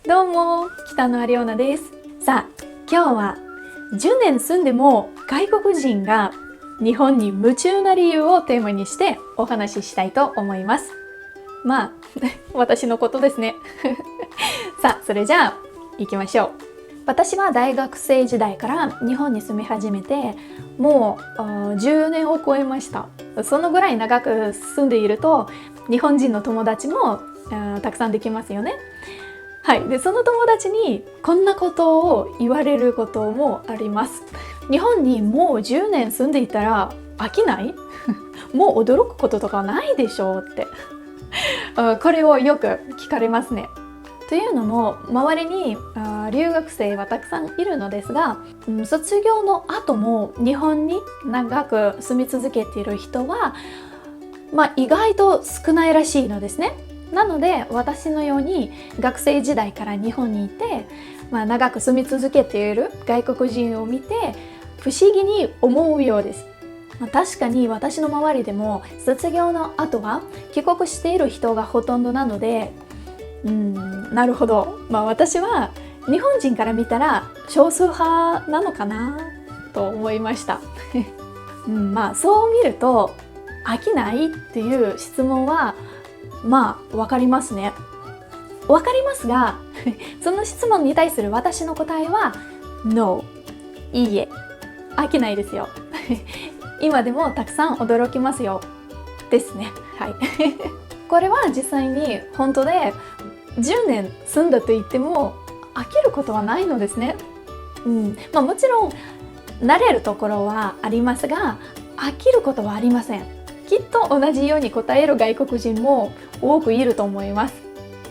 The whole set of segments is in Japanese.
どうも、北野アリオナです。さあ、今日は10年住んでも外国人が日本に夢中な理由をテーマにしてお話ししたいと思います。まあ、私のことですね。さあ、それじゃあ行きましょう。私は大学生時代から日本に住み始めてもう10年を超えました。そのぐらい長く住んでいると日本人の友達もたくさんできますよね。はい、でその友達にこんなことを言われることもあります。日本にもう10年住んでいたら飽きないもう驚くこととかないでしょうってこれをよく聞かれますね。というのも周りに留学生はたくさんいるのですが、卒業の後も日本に長く住み続けている人は、意外と少ないらしいのですね。なので私のように学生時代から日本にいて、長く住み続けている外国人を見て不思議に思うようです。確かに私の周りでも卒業の後は帰国している人がほとんどなので、なるほど、私は日本人から見たら少数派なのかなと思いました。そう見ると飽きないっていう質問はわかりますね。わかりますがその質問に対する私の答えは No、 いいえ、飽きないですよ今でもたくさん驚きますよですね。はいこれは実際に本当で10年住んだと言っても飽きることはないのですね。もちろん慣れるところはありますが飽きることはありません。きっと同じように答える外国人も多くいると思います。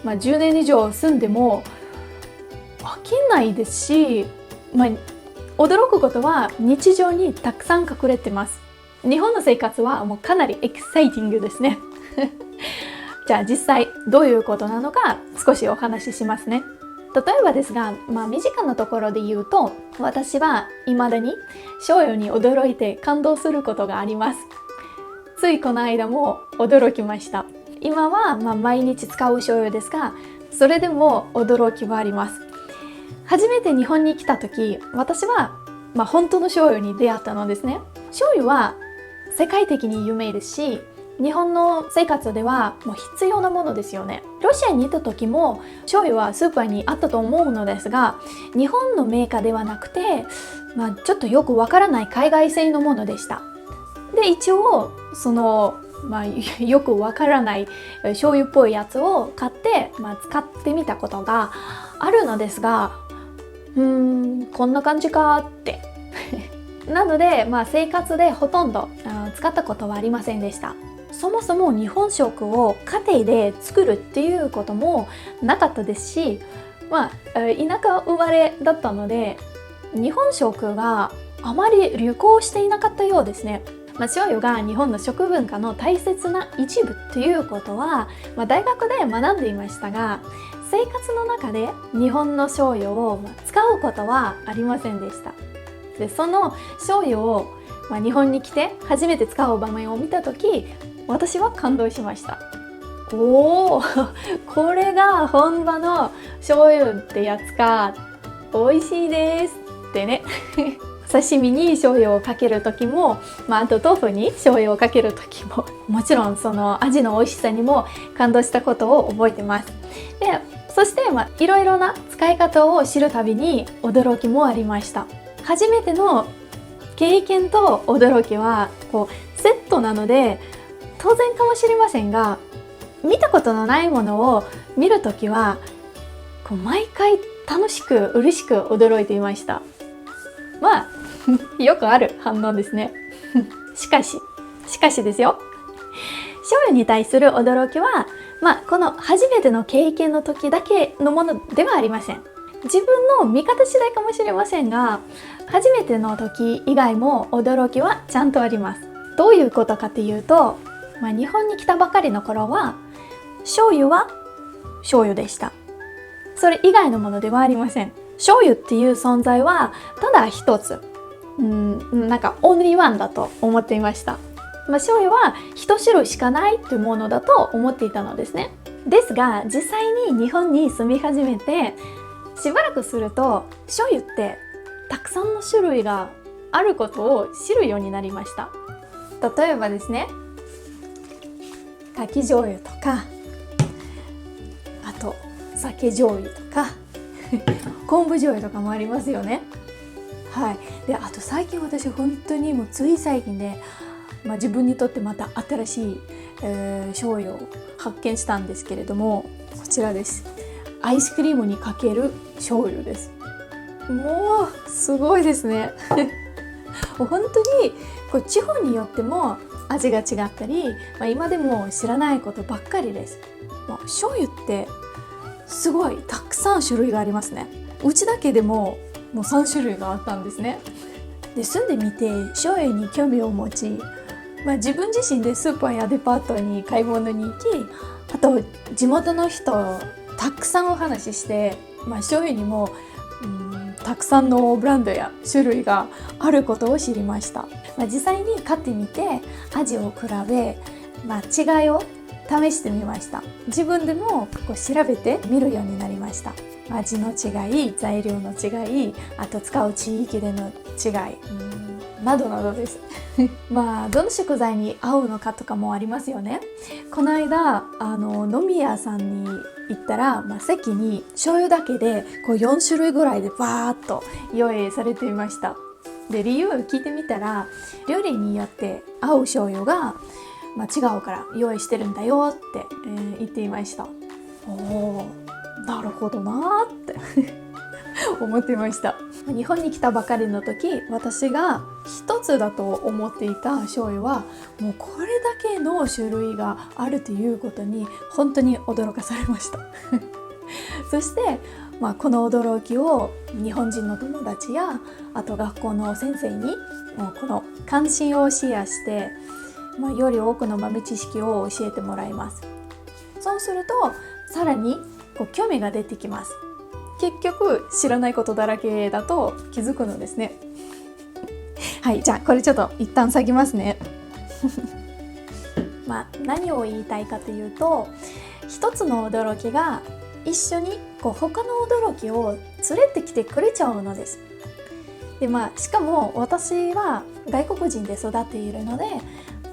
10年以上住んでも飽きないですし、驚くことは日常にたくさん隠れてます。日本の生活はもうかなりエキサイティングですねじゃあ実際どういうことなのか少しお話ししますね。例えばですが、身近なところで言うと、私は未だに醤油に驚いて感動することがあります。ついこの間も驚きました。今は毎日使う醤油ですが、それでも驚きはあります。初めて日本に来た時、私は本当の醤油に出会ったのですね。醤油は世界的に有名ですし、日本の生活ではもう必要なものですよね。ロシアにいた時も醤油はスーパーにあったと思うのですが、日本のメーカーではなくて、ちょっとよくわからない海外製のものでした。で一応その、よくわからない醤油っぽいやつを買って、使ってみたことがあるのですが、こんな感じかってなので、生活でほとんど使ったことはありませんでした。そもそも日本食を家庭で作るっていうこともなかったですし、田舎生まれだったので日本食があまり流行していなかったようですね。醤油が日本の食文化の大切な一部ということは、大学で学んでいましたが、生活の中で日本の醤油を使うことはありませんでした。でその醤油を日本に来て初めて使う場面を見た時、私は感動しました。おーこれが本場の醤油ってやつか、美味しいですってね刺身に醤油をかける時も、あと豆腐に醤油をかける時も、もちろんその味の美味しさにも感動したことを覚えてます。でそしていろいろな使い方を知るたびに驚きもありました。初めての経験と驚きはセットなので当然かもしれませんが、見たことのないものを見るときは毎回楽しく嬉しく驚いていました。よくある反応ですねしかしですよ、醤油に対する驚きは、この初めての経験の時だけのものではありません。自分の見方次第かもしれませんが、初めての時以外も驚きはちゃんとあります。どういうことかというと、日本に来たばかりの頃は醤油は醤油でした。それ以外のものではありません。醤油っていう存在はただ一つ、オンリーワンだと思っていました。醤油は一種類しかないというものだと思っていたのですね。ですが実際に日本に住み始めてしばらくすると醤油ってたくさんの種類があることを知るようになりました。例えばですね、かき醤油とか、あと酒醤油とか昆布醤油とかもありますよね。はい。で、あと最近私本当にもうつい最近で、自分にとってまた新しい、醤油を発見したんですけれども、こちらです。アイスクリームにかける醤油です。もうすごいですね。もう本当に地方によっても味が違ったり、今でも知らないことばっかりです。醤油ってすごいたくさん種類がありますね。うちだけでもう3種類があったんですね。で、住んでみて醤油に興味を持ち、自分自身でスーパーやデパートに買い物に行き、あと地元の人たくさんお話しして、醤油にもたくさんのブランドや種類があることを知りました。実際に買ってみて味を比べ、違いを試してみました。自分でも調べてみるようになりました。味の違い、材料の違い、あと使う地域での違い、などなどです。どの食材に合うのかとかもありますよね。この間飲み屋さんに行ったら、席に醤油だけで4種類ぐらいでバーッと用意されていました。で、理由を聞いてみたら、料理によって合う醤油が違うから用意してるんだよって、言っていました。おー、なるほどなーって思っていました。日本に来たばかりの時、私が一つだと思っていた醤油はもうこれだけの種類があるということに本当に驚かされましたそして、この驚きを日本人の友達やあと学校の先生にこの関心をシェアして、より多くの豆知識を教えてもらいます。そうするとさらに興味が出てきます。結局知らないことだらけだと気づくのですね。はい、じゃあこれちょっと一旦下げますね何を言いたいかというと、一つの驚きが一緒に他の驚きを連れてきてくれちゃうのです。で、しかも私は外国人で育っているので、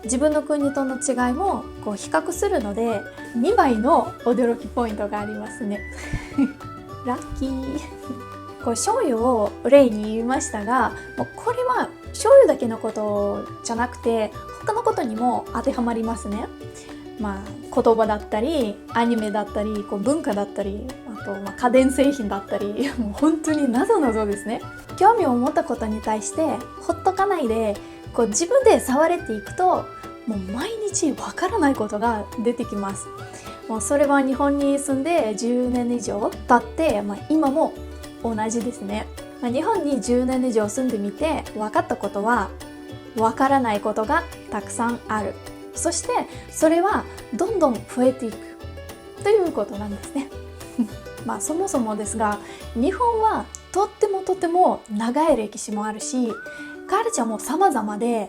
自分の国との違いも比較するので2倍の驚きポイントがありますねラッキー醤油を例に言いましたが、これは醤油だけのことじゃなくて他のことにも当てはまりますね。言葉だったりアニメだったり文化だったり、あと家電製品だったりもう本当に謎々ですね。興味を持ったことに対してほっとかないで自分で触れていくと、もう毎日わからないことが出てきます。もうそれは日本に住んで10年以上経って、今も同じですね。日本に10年以上住んでみて分かったことは、わからないことがたくさんある。そしてそれはどんどん増えていくということなんですねそもそもですが、日本はとっても長い歴史もあるし、カルチャーも様々で、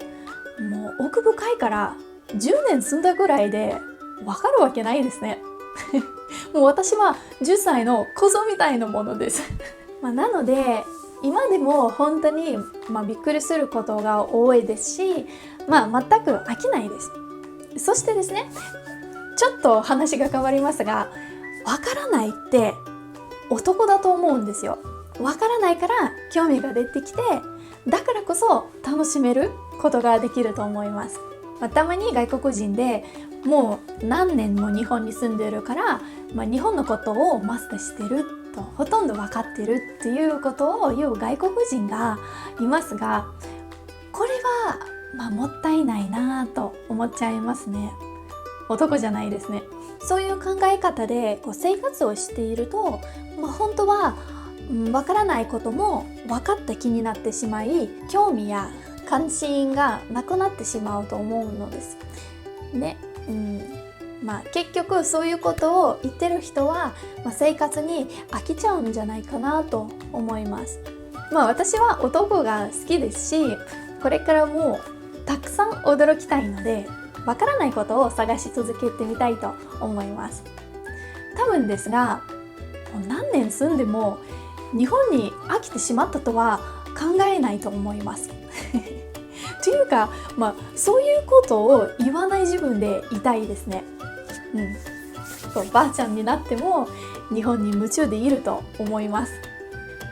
もう奥深いから10年住んだぐらいでわかるわけないですねもう私は10歳の小僧みたいなものですなので今でも本当に、びっくりすることが多いですし、全く飽きないです。そしてですね、ちょっと話が変わりますが、わからないって男だと思うんですよ。わからないから興味が出てきて、だからこそ楽しめることができると思います。たまに外国人でもう何年も日本に住んでるから、日本のことをマスターしてると、ほとんど分かってるっていうことを言う外国人がいますが、これはもったいないなと思っちゃいますね。男じゃないですね。そういう考え方で生活をしていると、本当はわからないことも分かった気になってしまい、興味や関心がなくなってしまうと思うのですね。結局そういうことを言ってる人は、生活に飽きちゃうんじゃないかなと思います。私は男が好きですし、これからもたくさん驚きたいので、わからないことを探し続けてみたいと思います。多分ですが、何年住んでも日本に飽きてしまったとは考えないと思います。というか、そういうことを言わない自分でいたいですね。そう、ばあちゃんになっても日本に夢中でいると思います。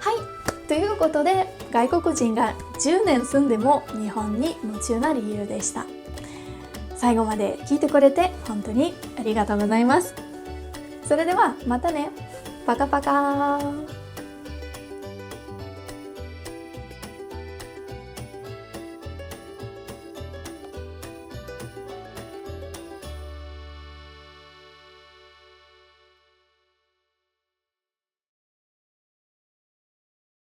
はい、ということで外国人が10年住んでも日本に夢中な理由でした。最後まで聞いてくれて本当にありがとうございます。それではまたね。パカパカー。